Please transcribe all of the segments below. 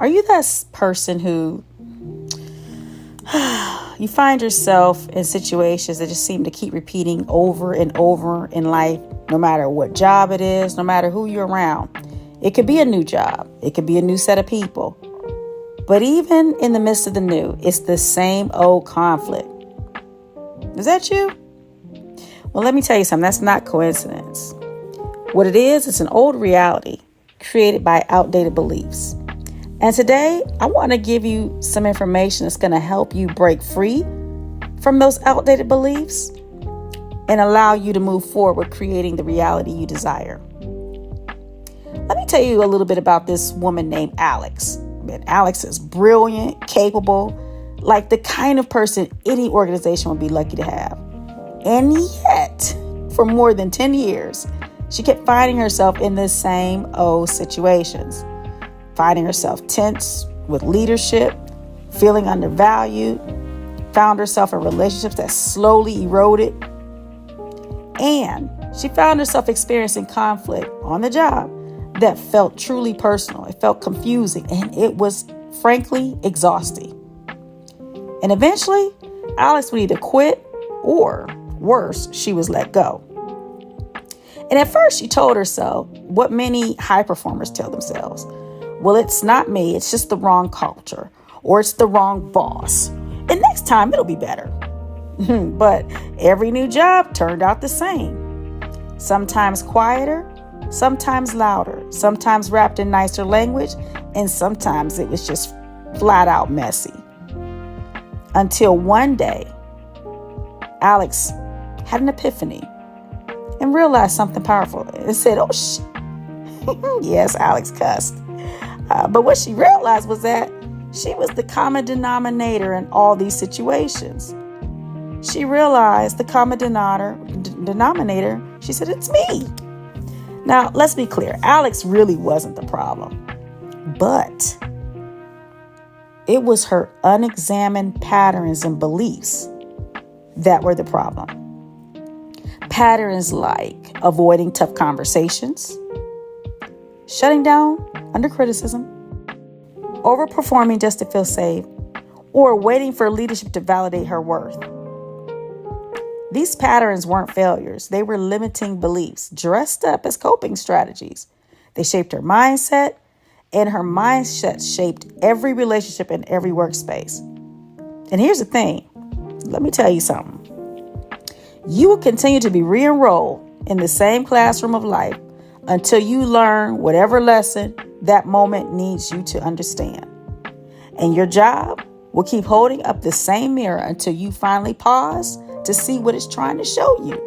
Are you that person who you find yourself in situations that just seem to keep repeating over and over in life, no matter what job it is, no matter who you're around? It could be a new job. It could be a new set of people. But even in the midst of the new, it's the same old conflict. Is that you? Well, let me tell you something. That's not coincidence. What it is, it's an old reality created by outdated beliefs. And today, I want to give you some information that's going to help you break free from those outdated beliefs and allow you to move forward with creating the reality you desire. Let me tell you a little bit about this woman named Alex. Man, Alex is brilliant, capable, like the kind of person any organization would be lucky to have. And yet, for more than 10 years, she kept finding herself in the same old situations. Finding herself tense with leadership, feeling undervalued, found herself in relationships that slowly eroded. And she found herself experiencing conflict on the job that felt truly personal. It felt confusing, and it was frankly exhausting. And eventually, Alex would either quit or, worse, she was let go. And at first, she told herself what many high performers tell themselves. Well, it's not me. It's just the wrong culture, or it's the wrong boss. And next time it'll be better. But every new job turned out the same. Sometimes quieter, sometimes louder, sometimes wrapped in nicer language, and sometimes it was just flat out messy. Until one day, Alex had an epiphany and realized something powerful and said, oh, yes, Alex cussed. But what she realized was that she was the common denominator in all these situations. She realized the common denominator. She said, it's me. Now, let's be clear. Alex really wasn't the problem. But it was her unexamined patterns and beliefs that were the problem. Patterns like avoiding tough conversations, shutting down under criticism, overperforming just to feel safe, or waiting for leadership to validate her worth. These patterns weren't failures. They were limiting beliefs dressed up as coping strategies. They shaped her mindset, and her mindset shaped every relationship in every workspace. And here's the thing. Let me tell you something. You will continue to be re-enrolled in the same classroom of life until you learn whatever lesson that moment needs you to understand. And your job will keep holding up the same mirror until you finally pause to see what it's trying to show you.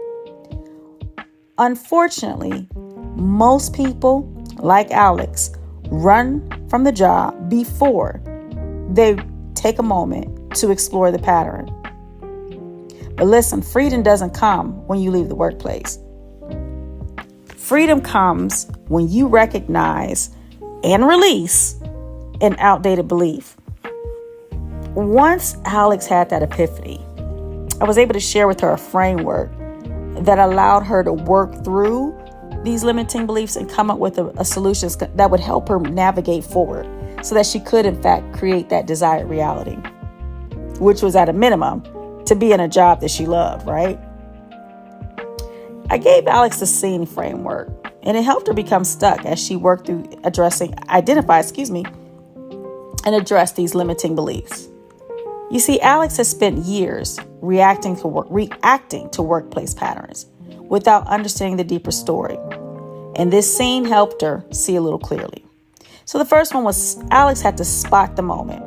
Unfortunately, most people, like Alex, run from the job before they take a moment to explore the pattern. But listen, freedom doesn't come when you leave the workplace. Freedom comes when you recognize and release an outdated belief. Once Alex had that epiphany, I was able to share with her a framework that allowed her to work through these limiting beliefs and come up with a solution that would help her navigate forward so that she could, in fact, create that desired reality, which was at a minimum to be in a job that she loved, right? I gave Alex the scene framework, and it helped her become stuck as she worked through identify and address these limiting beliefs. You see, Alex has spent years reacting to workplace patterns without understanding the deeper story. And this scene helped her see a little clearly. So the first one was Alex had to spot the moment.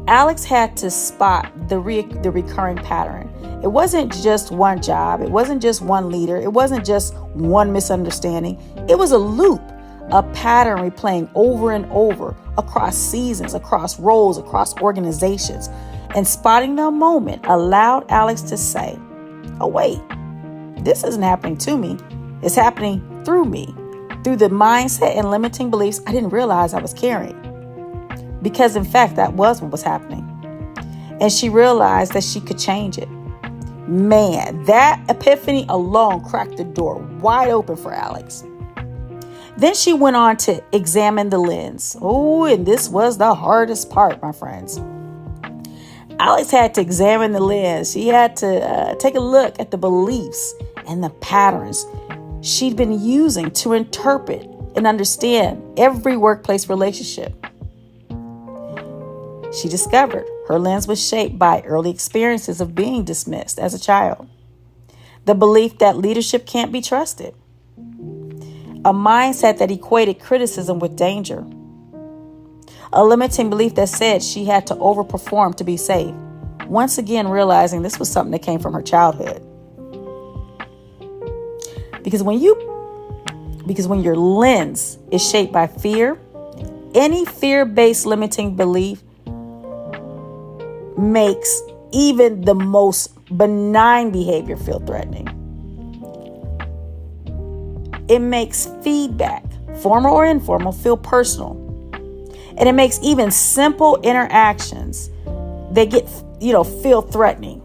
Alex had to spot the recurring pattern. It wasn't just one job. It wasn't just one leader. It wasn't just one misunderstanding. It was a loop, a pattern replaying over and over across seasons, across roles, across organizations. And spotting the moment allowed Alex to say, oh, wait, this isn't happening to me. It's happening through me, through the mindset and limiting beliefs I didn't realize I was carrying. Because, in fact, that was what was happening. And she realized that she could change it. Man, that epiphany alone cracked the door wide open for Alex. Then she went on to examine the lens. Oh, and this was the hardest part, my friends. Alex had to examine the lens. She had to take a look at the beliefs and the patterns she'd been using to interpret and understand every workplace relationship. She discovered her lens was shaped by early experiences of being dismissed as a child. The belief that leadership can't be trusted. A mindset that equated criticism with danger. A limiting belief that said she had to overperform to be safe. Once again, realizing this was something that came from her childhood. Because when your lens is shaped by fear, any fear-based limiting belief makes even the most benign behavior feel threatening. It makes feedback, formal or informal, feel personal. And it makes even simple interactions, they get, feel threatening.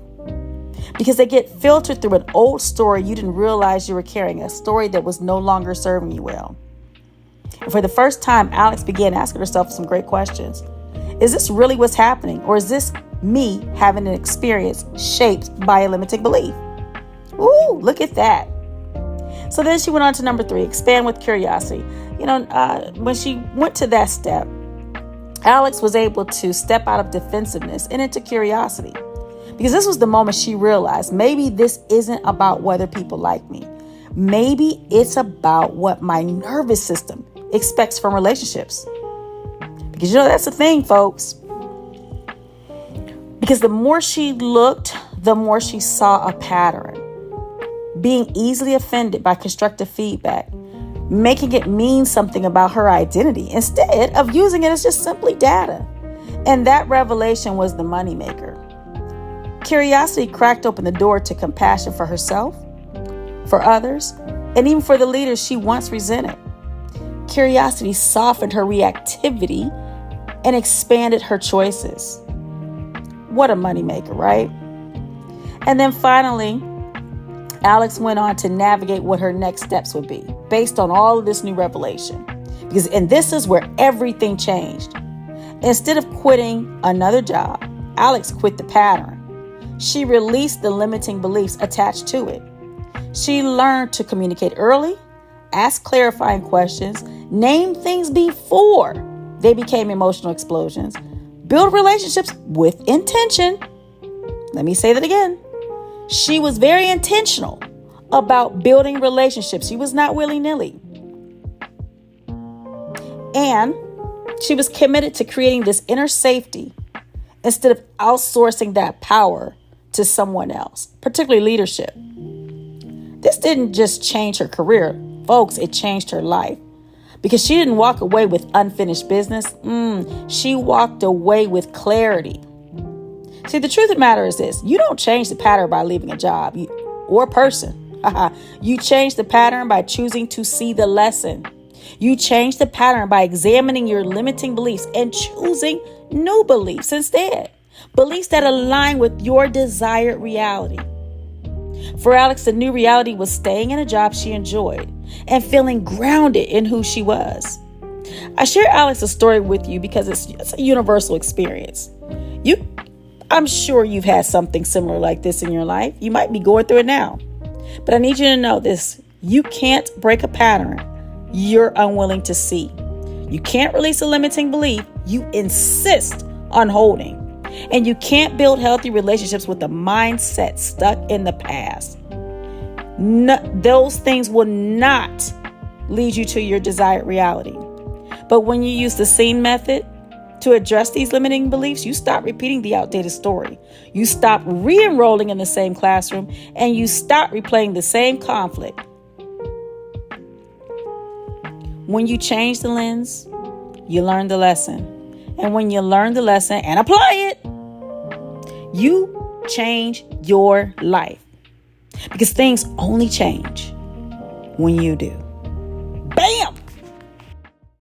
Because they get filtered through an old story you didn't realize you were carrying, a story that was no longer serving you well. And for the first time, Alex began asking herself some great questions. Is this really what's happening? Or is this me having an experience shaped by a limiting belief? Ooh, look at that. So then she went on to number 3, expand with curiosity. When she went to that step, Alex was able to step out of defensiveness and into curiosity. Because this was the moment she realized maybe this isn't about whether people like me. Maybe it's about what my nervous system expects from relationships. Because that's the thing, folks. Because the more she looked, the more she saw a pattern. Being easily offended by constructive feedback, making it mean something about her identity instead of using it as just simply data. And that revelation was the moneymaker. Curiosity cracked open the door to compassion for herself, for others, and even for the leaders she once resented. Curiosity softened her reactivity and expanded her choices. What a moneymaker, right? And then finally, Alex went on to navigate what her next steps would be based on all of this new revelation. And this is where everything changed. Instead of quitting another job, Alex quit the pattern. She released the limiting beliefs attached to it. She learned to communicate early, ask clarifying questions, name things before they became emotional explosions, build relationships with intention. Let me say that again. She was very intentional about building relationships. She was not willy-nilly. And she was committed to creating this inner safety instead of outsourcing that power to someone else, particularly leadership. This didn't just change her career, folks, it changed her life. Because she didn't walk away with unfinished business. She walked away with clarity. See, the truth of the matter is this. You don't change the pattern by leaving a job or person. You change the pattern by choosing to see the lesson. You change the pattern by examining your limiting beliefs and choosing new beliefs instead. Beliefs that align with your desired reality. For Alex, the new reality was staying in a job she enjoyed and feeling grounded in who she was. I share Alex's story with you because it's a universal experience. I'm sure you've had something similar like this in your life. You might be going through it now. But I need you to know this. You can't break a pattern you're unwilling to see. You can't release a limiting belief you insist on holding. And you can't build healthy relationships with a mindset stuck in the past. No, those things will not lead you to your desired reality. But when you use the scene method to address these limiting beliefs, you stop repeating the outdated story. You stop re-enrolling in the same classroom, and you stop replaying the same conflict. When you change the lens, you learn the lesson. And when you learn the lesson and apply it, you change your life. Because things only change when you do. Bam!